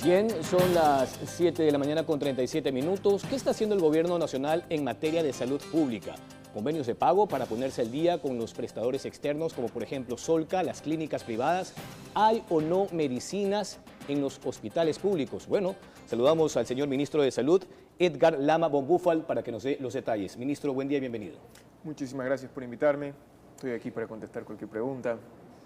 Bien, son las 7 de la mañana con 37 minutos. ¿Qué está haciendo el gobierno nacional en materia de salud pública? Convenios de pago para ponerse al día con los prestadores externos, como por ejemplo Solca, las clínicas privadas. ¿Hay o no medicinas en los hospitales públicos? Bueno, saludamos al señor ministro de Salud, Edgar Lama Bombúfal, para que nos dé los detalles. Ministro, buen día y bienvenido. Muchísimas gracias por invitarme. Estoy aquí para contestar cualquier pregunta.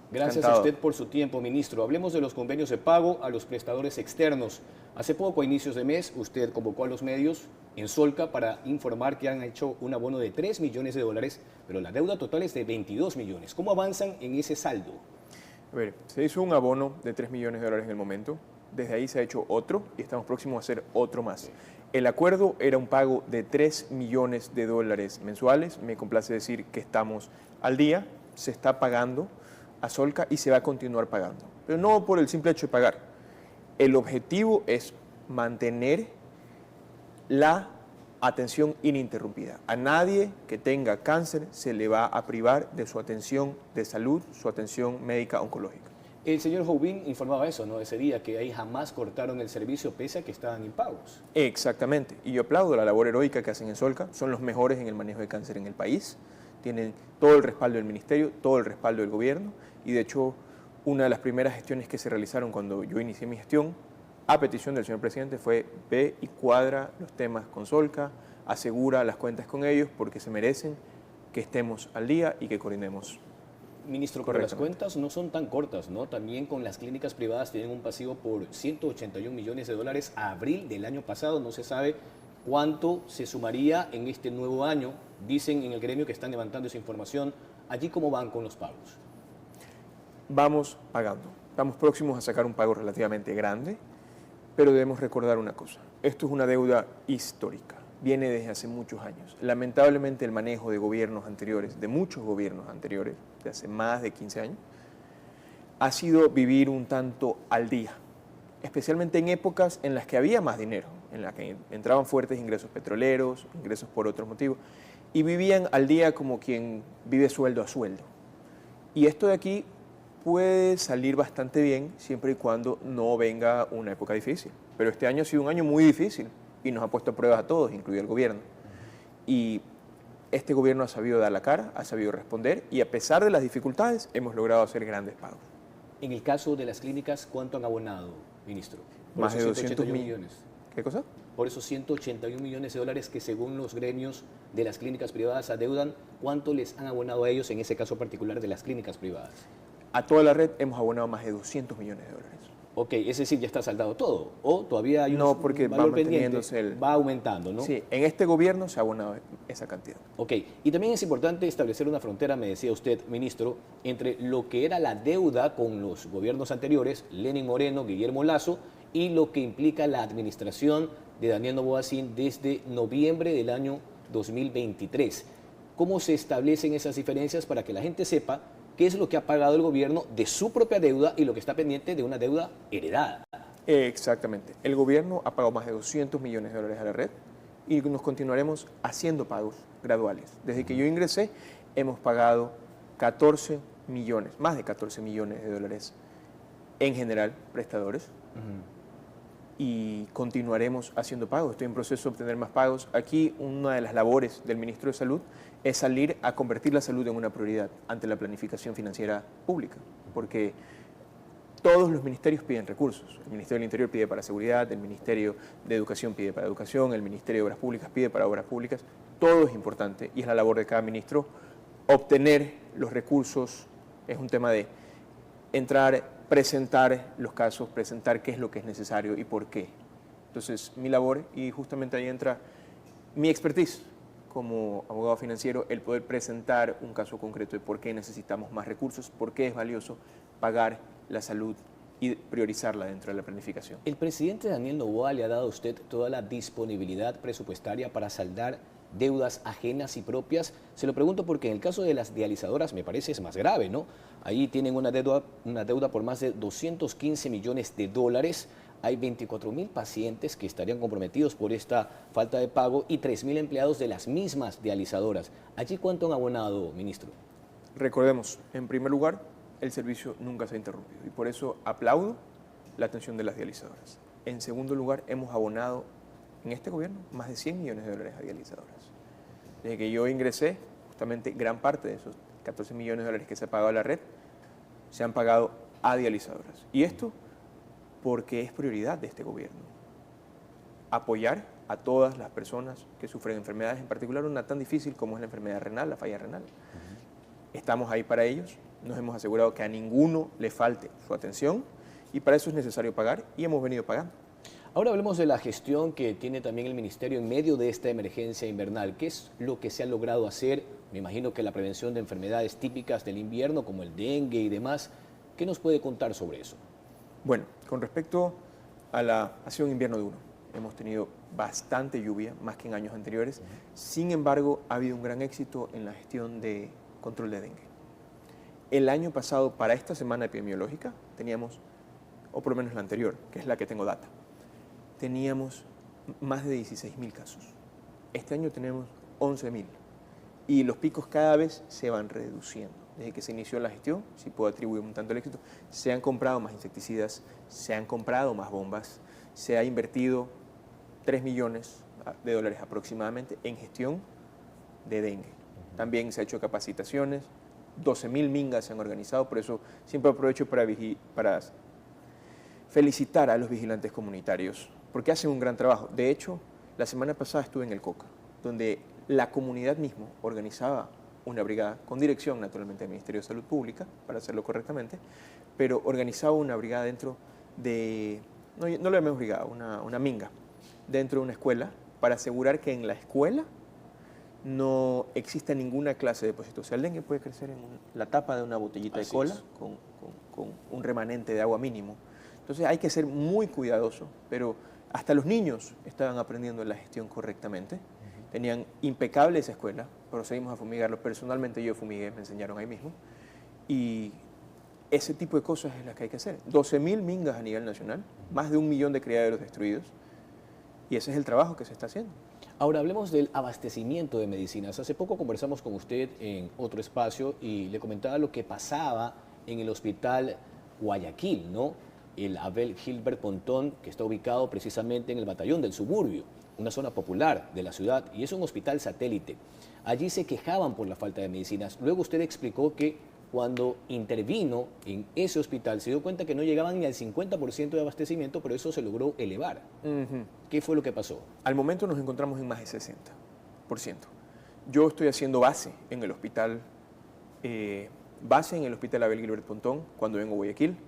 Gracias Encantado. a usted por su tiempo, ministro. Hablemos de los convenios de pago a los prestadores externos. Hace poco, a inicios de mes, usted convocó a los medios en Solca para informar que han hecho un abono de 3 millones de dólares, pero la deuda total es de 22 millones. ¿Cómo avanzan en ese saldo? A ver, se hizo un abono de 3 millones de dólares en el momento. Desde ahí se ha hecho otro y estamos próximos a hacer otro más. El acuerdo era un pago de 3 millones de dólares mensuales. Me complace decir que estamos al día, se está pagando a Solca y se va a continuar pagando. Pero no por el simple hecho de pagar. El objetivo es mantener la atención ininterrumpida. A nadie que tenga cáncer se le va a privar de su atención de salud, su atención médica oncológica. El señor Joubin informaba eso, ¿no? Ese día, que ahí jamás cortaron el servicio pese a que estaban impagos. Exactamente. Y yo aplaudo la labor heroica que hacen en Solca. Son los mejores en el manejo de cáncer en el país. Tienen todo el respaldo del ministerio, todo el respaldo del gobierno. Y de hecho, una de las primeras gestiones que se realizaron cuando yo inicié mi gestión, a petición del señor presidente, fue ve y cuadra los temas con Solca, asegura las cuentas con ellos porque se merecen que estemos al día y que coordinemos. Ministro, pero las cuentas no son tan cortas, ¿no? También con las clínicas privadas tienen un pasivo por 181 millones de dólares a abril del año pasado. No se sabe cuánto se sumaría en este nuevo año. Dicen en el gremio que están levantando esa información. ¿Allí cómo van con los pagos? Vamos pagando. Estamos próximos a sacar un pago relativamente grande, pero debemos recordar una cosa. Esto es una deuda histórica. Viene desde hace muchos años. Lamentablemente el manejo de gobiernos anteriores, de muchos gobiernos anteriores, de hace más de 15 años, ha sido vivir un tanto al día, especialmente en épocas en las que había más dinero, en las que entraban fuertes ingresos petroleros, ingresos por otros motivos, y vivían al día como quien vive sueldo a sueldo. Y esto de aquí puede salir bastante bien siempre y cuando no venga una época difícil. Pero este año ha sido un año muy difícil y nos ha puesto a pruebas a todos, incluido el gobierno. Y este gobierno ha sabido dar la cara, ha sabido responder y a pesar de las dificultades hemos logrado hacer grandes pagos. En el caso de las clínicas, ¿cuánto han abonado, ministro? Más de 200 millones. ¿Qué cosa? Por esos 181 millones de dólares que según los gremios de las clínicas privadas adeudan, ¿cuánto les han abonado a ellos en ese caso particular de las clínicas privadas? A toda la red hemos abonado más de 200 millones de dólares. Ok, es decir, ya está saldado todo, o todavía hay no, porque un valor va pendiente, el... va aumentando, ¿no? Sí, en este gobierno se ha abonado esa cantidad. Ok, y también es importante establecer una frontera, me decía usted, ministro, entre lo que era la deuda con los gobiernos anteriores, Lenín Moreno, Guillermo Lasso, y lo que implica la administración de Daniel Noboa Sin desde noviembre del año 2023. ¿Cómo se establecen esas diferencias para que la gente sepa qué es lo que ha pagado el gobierno de su propia deuda y lo que está pendiente de una deuda heredada? Exactamente. El gobierno ha pagado más de 200 millones de dólares a la red y nos continuaremos haciendo pagos graduales. Desde que yo ingresé hemos pagado 14 millones, más de 14 millones de dólares en general, prestadores. Y continuaremos haciendo pagos. Estoy en proceso de obtener más pagos. Aquí una de las labores del ministro de Salud es salir a convertir la salud en una prioridad ante la planificación financiera pública, porque todos los ministerios piden recursos. El Ministerio del Interior pide para seguridad, el Ministerio de Educación pide para educación, el Ministerio de Obras Públicas pide para obras públicas. Todo es importante y es la labor de cada ministro obtener los recursos. Es un tema de entrar, presentar los casos, presentar qué es lo que es necesario y por qué. Entonces, mi labor, y justamente ahí entra mi expertise como abogado financiero, el poder presentar un caso concreto de por qué necesitamos más recursos, por qué es valioso pagar la salud y priorizarla dentro de la planificación. El presidente Daniel Noboa le ha dado a usted toda la disponibilidad presupuestaria para saldar deudas ajenas y propias. Se lo pregunto porque en el caso de las dializadoras me parece es más grave, ¿no? Ahí tienen una deuda por más de 215 millones de dólares. Hay 24.000 pacientes que estarían comprometidos por esta falta de pago y 3.000 empleados de las mismas dializadoras. ¿Allí cuánto han abonado, ministro? Recordemos, en primer lugar, el servicio nunca se ha interrumpido y por eso aplaudo la atención de las dializadoras. En segundo lugar, hemos abonado en este gobierno más de 100 millones de dólares a dializadoras. Desde que yo ingresé, justamente gran parte de esos 14 millones de dólares que se ha pagado a la red se han pagado a dializadoras. Y esto porque es prioridad de este gobierno. Apoyar a todas las personas que sufren enfermedades, en particular una tan difícil como es la enfermedad renal, la falla renal. Estamos ahí para ellos, nos hemos asegurado que a ninguno le falte su atención y para eso es necesario pagar y hemos venido pagando. Ahora hablemos de la gestión que tiene también el Ministerio en medio de esta emergencia invernal. ¿Qué es lo que se ha logrado hacer? Me imagino que la prevención de enfermedades típicas del invierno, como el dengue y demás. ¿Qué nos puede contar sobre eso? Bueno, con respecto ha sido un invierno duro. Hemos tenido bastante lluvia, más que en años anteriores. Sin embargo, ha habido un gran éxito en la gestión de control de dengue. El año pasado, para esta semana epidemiológica, teníamos, o por lo menos la anterior, que es la que tengo data, teníamos más de 16.000 casos. Este año tenemos 11.000 y los picos cada vez se van reduciendo. Desde que se inició la gestión, si puedo atribuir un tanto el éxito, se han comprado más insecticidas, se han comprado más bombas, se ha invertido 3 millones de dólares aproximadamente en gestión de dengue. También se ha hecho capacitaciones, 12.000 mingas se han organizado, por eso siempre aprovecho para felicitar a los vigilantes comunitarios, porque hacen un gran trabajo. De hecho, la semana pasada estuve en el Coca, donde la comunidad mismo organizaba una brigada, con dirección naturalmente del Ministerio de Salud Pública, para hacerlo correctamente, pero organizaba una brigada dentro de, no lo llamemos brigada, una minga, dentro de una escuela, para asegurar que en la escuela no exista ninguna clase de depósito. O sea, el dengue puede crecer en la tapa de una botellita de cola con un remanente de agua mínimo. Entonces hay que ser muy cuidadoso, pero hasta los niños estaban aprendiendo la gestión correctamente. Tenían impecable esa escuela, procedimos a fumigarlo. Personalmente yo fumigué, me enseñaron ahí mismo. Y ese tipo de cosas es las que hay que hacer. 12.000 mingas a nivel nacional, más de 1 millón de criaderos destruidos. Y ese es el trabajo que se está haciendo. Ahora hablemos del abastecimiento de medicinas. Hace poco conversamos con usted en otro espacio y le comentaba lo que pasaba en el hospital Guayaquil, ¿no? El Abel Gilbert Pontón, que está ubicado precisamente en el Batallón del Suburbio, una zona popular de la ciudad, y es un hospital satélite. Allí se quejaban por la falta de medicinas. Luego usted explicó que cuando intervino en ese hospital se dio cuenta que no llegaban ni al 50% de abastecimiento, pero eso se logró elevar. ¿Qué fue lo que pasó? Al momento nos encontramos en más de 60%. Yo estoy haciendo base en el hospital Abel Gilbert Pontón cuando vengo a Guayaquil,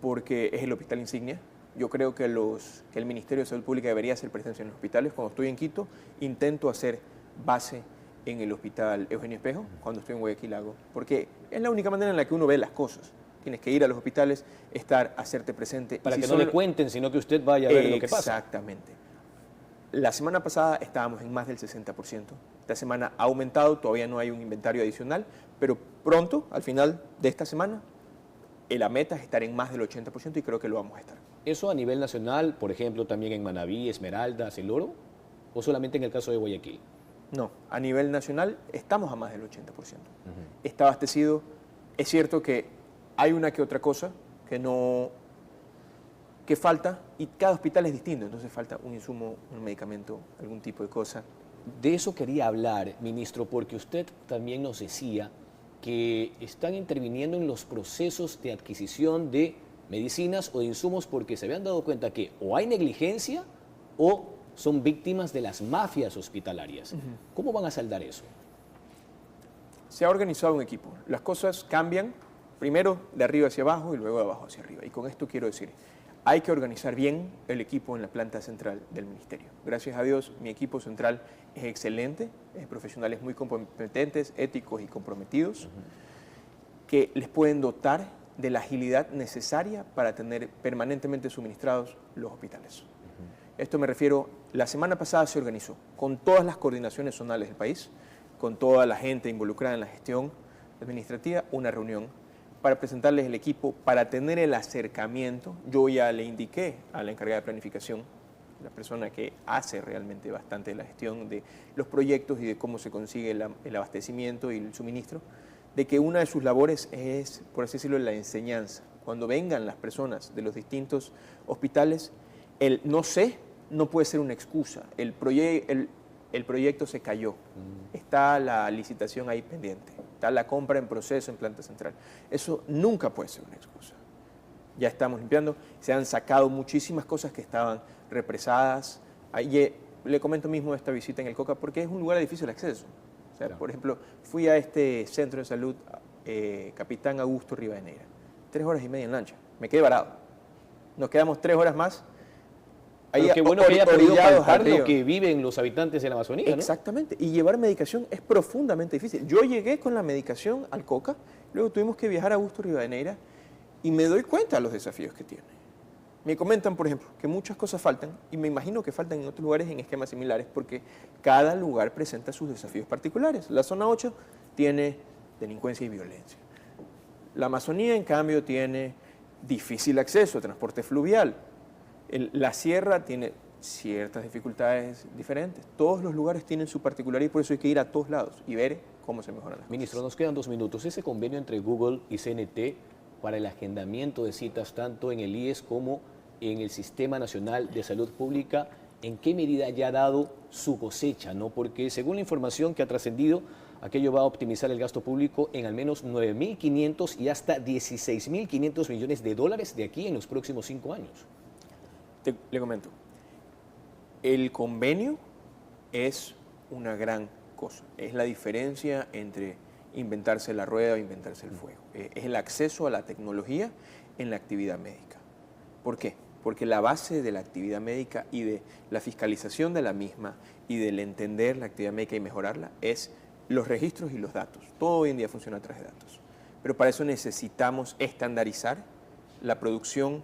porque es el hospital insignia. Yo creo que el Ministerio de Salud Pública debería hacer presencia en los hospitales. Cuando estoy en Quito, intento hacer base en el hospital Eugenio Espejo. Cuando estoy en Guayaquil hago, porque es la única manera en la que uno ve las cosas. Tienes que ir a los hospitales, hacerte presente. Para que no le cuenten, sino que usted vaya a ver lo que pasa. Exactamente. La semana pasada estábamos en más del 60%. Esta semana ha aumentado, todavía no hay un inventario adicional, pero pronto, al final de esta semana, la meta es estar en más del 80% y creo que lo vamos a estar. ¿Eso a nivel nacional, por ejemplo, también en Manabí, Esmeraldas, El Oro, o solamente en el caso de Guayaquil? No, a nivel nacional estamos a más del 80%. Está abastecido. Es cierto que hay una que otra cosa que falta y cada hospital es distinto, entonces falta un insumo, un medicamento, algún tipo de cosa. De eso quería hablar, ministro, porque usted también nos decía que están interviniendo en los procesos de adquisición de medicinas o de insumos porque se habían dado cuenta que o hay negligencia o son víctimas de las mafias hospitalarias. ¿Cómo van a saldar eso? Se ha organizado un equipo. Las cosas cambian primero de arriba hacia abajo y luego de abajo hacia arriba. Y con esto quiero decir, hay que organizar bien el equipo en la planta central del ministerio. Gracias a Dios, mi equipo central es excelente, es profesionales muy competentes, éticos y comprometidos, que les pueden dotar de la agilidad necesaria para tener permanentemente suministrados los hospitales. Esto me refiero, la semana pasada se organizó con todas las coordinaciones zonales del país, con toda la gente involucrada en la gestión administrativa, una reunión para presentarles el equipo, para tener el acercamiento. Yo ya le indiqué a la encargada de planificación, la persona que hace realmente bastante de la gestión de los proyectos y de cómo se consigue el abastecimiento y el suministro, de que una de sus labores es, por así decirlo, la enseñanza. Cuando vengan las personas de los distintos hospitales, El no sé no puede ser una excusa. El proyecto se cayó. Está la licitación ahí pendiente. Está la compra en proceso en planta central. Eso nunca puede ser una excusa. Ya estamos limpiando. Se han sacado muchísimas cosas que estaban represadas. Ahí, le comento mismo esta visita en el Coca porque es un lugar de difícil acceso. O sea, por ejemplo, fui a este centro de salud Capitán Augusto Rivadeneira. 3 horas y media en lancha. Me quedé varado. Nos quedamos 3 horas más. Pero qué bueno que haya podido palpar lo que viven los habitantes de la Amazonía, ¿no? Exactamente. Y llevar medicación es profundamente difícil. Yo llegué con la medicación al Coca, luego tuvimos que viajar a Augusto Rivadeneira y me doy cuenta de los desafíos que tiene. Me comentan, por ejemplo, que muchas cosas faltan y me imagino que faltan en otros lugares en esquemas similares porque cada lugar presenta sus desafíos particulares. La zona 8 tiene delincuencia y violencia. La Amazonía, en cambio, tiene difícil acceso a transporte fluvial. La sierra tiene ciertas dificultades diferentes. Todos los lugares tienen su particularidad y por eso hay que ir a todos lados y ver cómo se mejoran las cosas. Ministro, nos quedan 2 minutos. Ese convenio entre Google y CNT para el agendamiento de citas tanto en el IES como en el Sistema Nacional de Salud Pública, ¿en qué medida ya ha dado su cosecha, ¿no? Porque según la información que ha trascendido, aquello va a optimizar el gasto público en al menos 9.500 y hasta 16.500 millones de dólares de aquí en los próximos 5 años. Le comento, el convenio es una gran cosa, es la diferencia entre inventarse la rueda o inventarse el fuego, es el acceso a la tecnología en la actividad médica. ¿Por qué? Porque la base de la actividad médica y de la fiscalización de la misma y del entender la actividad médica y mejorarla es los registros y los datos. Todo hoy en día funciona a través de datos, pero para eso necesitamos estandarizar la producción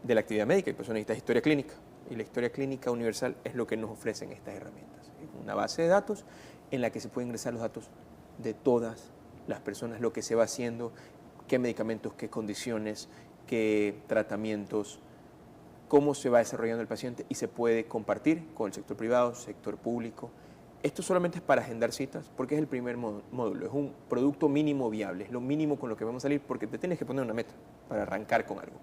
de la actividad médica y por eso necesitas historia clínica. Y la historia clínica universal es lo que nos ofrecen estas herramientas. Es una base de datos en la que se pueden ingresar los datos de todas las personas, lo que se va haciendo, qué medicamentos, qué condiciones, qué tratamientos, cómo se va desarrollando el paciente y se puede compartir con el sector privado, sector público. Esto solamente es para agendar citas porque es el primer módulo, es un producto mínimo viable, es lo mínimo con lo que vamos a salir porque te tienes que poner una meta para arrancar con algo.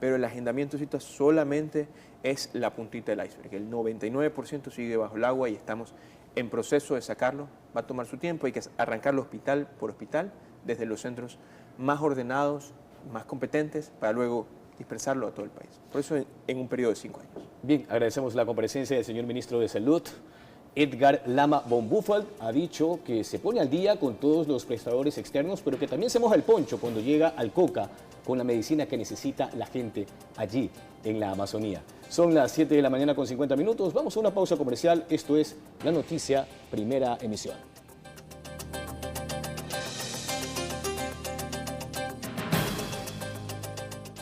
Pero el agendamiento de citas solamente es la puntita del iceberg. El 99% sigue bajo el agua y estamos en proceso de sacarlo. Va a tomar su tiempo, hay que arrancarlo hospital por hospital, desde los centros más ordenados, más competentes, para luego dispersarlo a todo el país. Por eso en un periodo de 5 años. Bien, agradecemos la comparecencia del señor Ministro de Salud. Edgar Lama von Buchwald ha dicho que se pone al día con todos los prestadores externos, pero que también se moja el poncho cuando llega al Coca con la medicina que necesita la gente allí en la Amazonía. Son las 7 de la mañana con 50 minutos. Vamos a una pausa comercial. Esto es La Noticia, primera emisión.